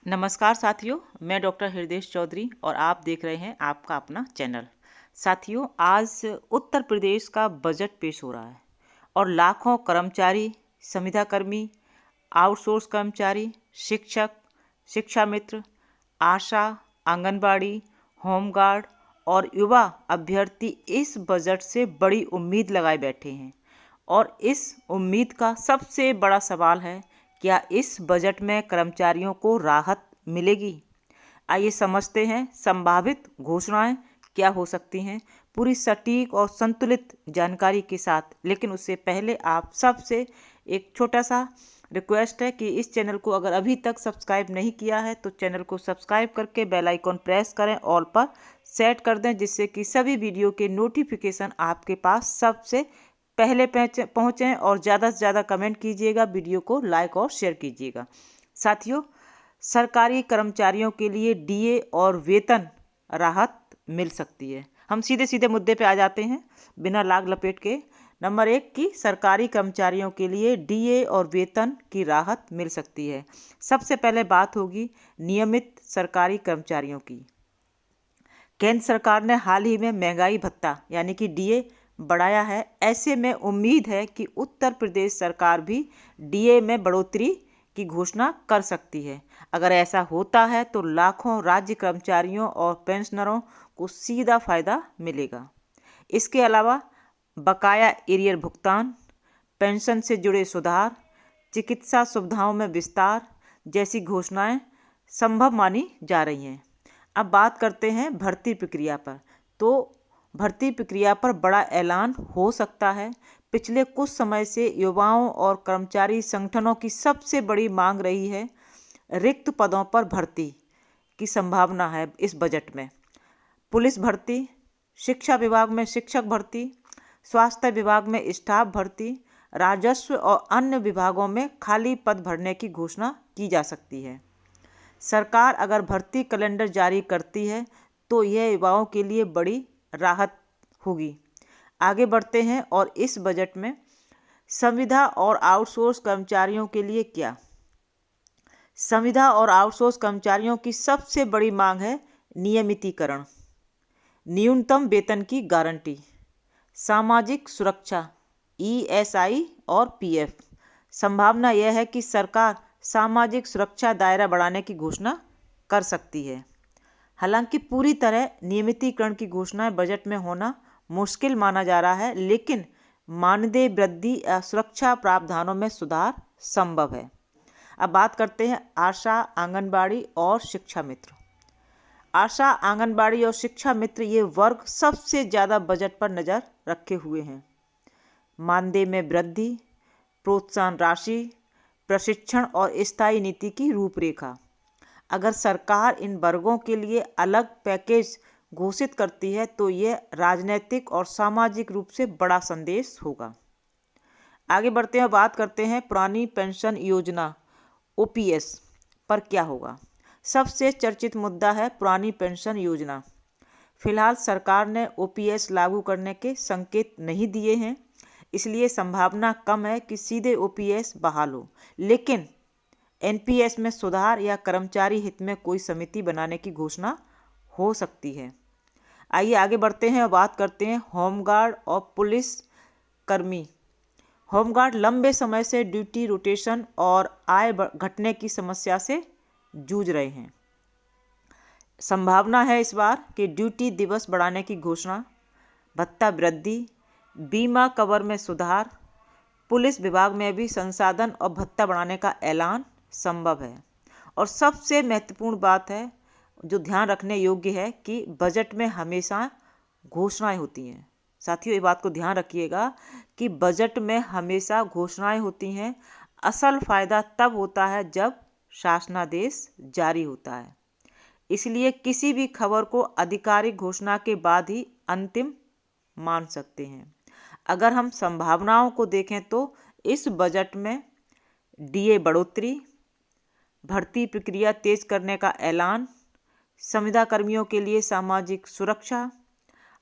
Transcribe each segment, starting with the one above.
नमस्कार साथियों, मैं डॉक्टर हृदय चौधरी और आप देख रहे हैं आपका अपना चैनल। साथियों, आज उत्तर प्रदेश का बजट पेश हो रहा है और लाखों कर्मचारी, संविदाकर्मी, आउटसोर्स कर्मचारी, शिक्षक, शिक्षा मित्र, आशा, आंगनबाड़ी, होमगार्ड और युवा अभ्यर्थी इस बजट से बड़ी उम्मीद लगाए बैठे हैं। और इस उम्मीद का सबसे बड़ा सवाल है, क्या इस बजट में कर्मचारियों को राहत मिलेगी? आइए समझते हैं संभावित घोषणाएं क्या हो सकती हैं पूरी सटीक और संतुलित जानकारी के साथ। लेकिन उससे पहले आप सबसे एक छोटा सा रिक्वेस्ट है कि इस चैनल को अगर अभी तक सब्सक्राइब नहीं किया है तो चैनल को सब्सक्राइब करके बेल आइकॉन प्रेस करें, ऑल पर सेट कर दें, जिससे कि सभी वीडियो के नोटिफिकेशन आपके पास सबसे पहले पहुँचें। और ज़्यादा से ज़्यादा कमेंट कीजिएगा, वीडियो को लाइक और शेयर कीजिएगा। साथियों, सरकारी कर्मचारियों के लिए डीए और वेतन राहत मिल सकती है। हम सीधे सीधे मुद्दे पे आ जाते हैं बिना लाग लपेट के। नंबर 1 की सरकारी कर्मचारियों के लिए डीए और वेतन की राहत मिल सकती है। सबसे पहले बात होगी नियमित सरकारी कर्मचारियों की। केंद्र सरकार ने हाल ही में महंगाई भत्ता यानी कि डीए बढ़ाया है। ऐसे में उम्मीद है कि उत्तर प्रदेश सरकार भी डीए में बढ़ोतरी की घोषणा कर सकती है। अगर ऐसा होता है तो लाखों राज्य कर्मचारियों और पेंशनरों को सीधा फायदा मिलेगा। इसके अलावा बकाया एरियर भुगतान, पेंशन से जुड़े सुधार, चिकित्सा सुविधाओं में विस्तार जैसी घोषणाएं संभव मानी जा रही हैं। अब बात करते हैं भर्ती प्रक्रिया पर। तो भर्ती प्रक्रिया पर बड़ा ऐलान हो सकता है। पिछले कुछ समय से युवाओं और कर्मचारी संगठनों की सबसे बड़ी मांग रही है रिक्त पदों पर भर्ती की संभावना है इस बजट में। पुलिस भर्ती, शिक्षा विभाग में शिक्षक भर्ती, स्वास्थ्य विभाग में स्टाफ भर्ती, राजस्व और अन्य विभागों में खाली पद भरने की घोषणा की जा सकती है। सरकार अगर भर्ती कैलेंडर जारी करती है तो यह युवाओं के लिए बड़ी राहत होगी। आगे बढ़ते हैं और इस बजट में संविदा और आउटसोर्स कर्मचारियों के लिए क्या? संविदा और आउटसोर्स कर्मचारियों की सबसे बड़ी मांग है नियमितीकरण, न्यूनतम वेतन की गारंटी, सामाजिक सुरक्षा ईएसआई और पीएफ। संभावना यह है कि सरकार सामाजिक सुरक्षा दायरा बढ़ाने की घोषणा कर सकती है। हालांकि पूरी तरह नियमितीकरण की घोषणाएं बजट में होना मुश्किल माना जा रहा है, लेकिन मानदेय वृद्धि या सुरक्षा प्रावधानों में सुधार संभव है। अब बात करते हैं आशा, आंगनबाड़ी और शिक्षा मित्र। आशा, आंगनबाड़ी और शिक्षा मित्र ये वर्ग सबसे ज़्यादा बजट पर नज़र रखे हुए हैं। मानदेय में वृद्धि, प्रोत्साहन राशि, प्रशिक्षण और स्थायी नीति की रूपरेखा। अगर सरकार इन वर्गों के लिए अलग पैकेज घोषित करती है तो यह राजनीतिक और सामाजिक रूप से बड़ा संदेश होगा। आगे बढ़ते हैं, बात करते हैं पुरानी पेंशन योजना ओपीएस पर क्या होगा। सबसे चर्चित मुद्दा है पुरानी पेंशन योजना। फिलहाल सरकार ने ओपीएस लागू करने के संकेत नहीं दिए हैं, इसलिए संभावना कम है कि सीधे ओपीएस बहाल हो। लेकिन एनपीएस में सुधार या कर्मचारी हित में कोई समिति बनाने की घोषणा हो सकती है। आइए आगे बढ़ते हैं और बात करते हैं होमगार्ड और पुलिस कर्मी। होमगार्ड लंबे समय से ड्यूटी रोटेशन और आय घटने की समस्या से जूझ रहे हैं। संभावना है इस बार कि ड्यूटी दिवस बढ़ाने की घोषणा, भत्ता वृद्धि, बीमा कवर में सुधार, पुलिस विभाग में भी संसाधन और भत्ता बढ़ाने का ऐलान संभव है। और सबसे महत्वपूर्ण बात है जो ध्यान रखने योग्य है कि बजट में हमेशा घोषणाएं होती हैं। साथियों, ये बात को ध्यान रखिएगा कि बजट में हमेशा घोषणाएं होती हैं। असल फायदा तब होता है जब शासनादेश जारी होता है। इसलिए किसी भी खबर को आधिकारिक घोषणा के बाद ही अंतिम मान सकते हैं। अगर हम संभावनाओं को देखें तो इस बजट में डीए बढ़ोतरी, भर्ती प्रक्रिया तेज करने का ऐलान, संविदा कर्मियों के लिए सामाजिक सुरक्षा,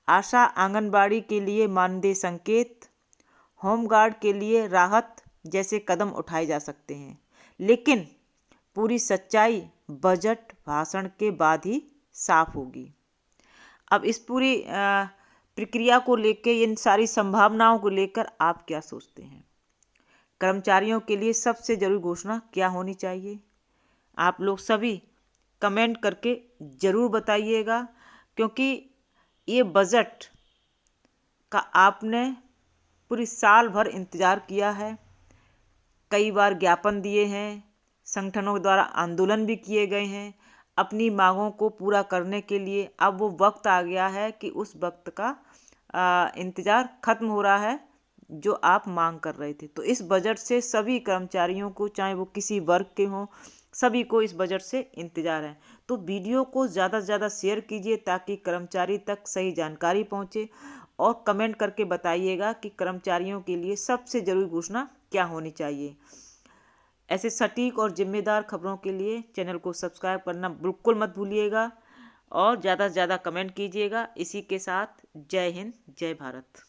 आशा आंगनबाड़ी के लिए मानदेय संकेत, होमगार्ड के लिए राहत जैसे कदम उठाए जा सकते हैं। लेकिन पूरी सच्चाई बजट भाषण के बाद ही साफ होगी। अब इस पूरी प्रक्रिया को लेकर, इन सारी संभावनाओं को लेकर आप क्या सोचते हैं? कर्मचारियों के लिए सबसे जरूरी घोषणा क्या होनी चाहिए? आप लोग सभी कमेंट करके ज़रूर बताइएगा, क्योंकि ये बजट का आपने पूरी साल भर इंतज़ार किया है, कई बार ज्ञापन दिए हैं, संगठनों के द्वारा आंदोलन भी किए गए हैं अपनी मांगों को पूरा करने के लिए। अब वो वक्त आ गया है कि उस वक्त का इंतज़ार खत्म हो रहा है जो आप मांग कर रहे थे। तो इस बजट से सभी कर्मचारियों को, चाहे वो किसी वर्ग के हों, सभी को इस बजट से इंतज़ार है। तो वीडियो को ज़्यादा से ज़्यादा शेयर कीजिए ताकि कर्मचारी तक सही जानकारी पहुँचे, और कमेंट करके बताइएगा कि कर्मचारियों के लिए सबसे ज़रूरी घोषणा क्या होनी चाहिए। ऐसे सटीक और जिम्मेदार खबरों के लिए चैनल को सब्सक्राइब करना बिल्कुल मत भूलिएगा, और ज़्यादा से ज़्यादा कमेंट कीजिएगा। इसी के साथ जय हिंद, जय भारत।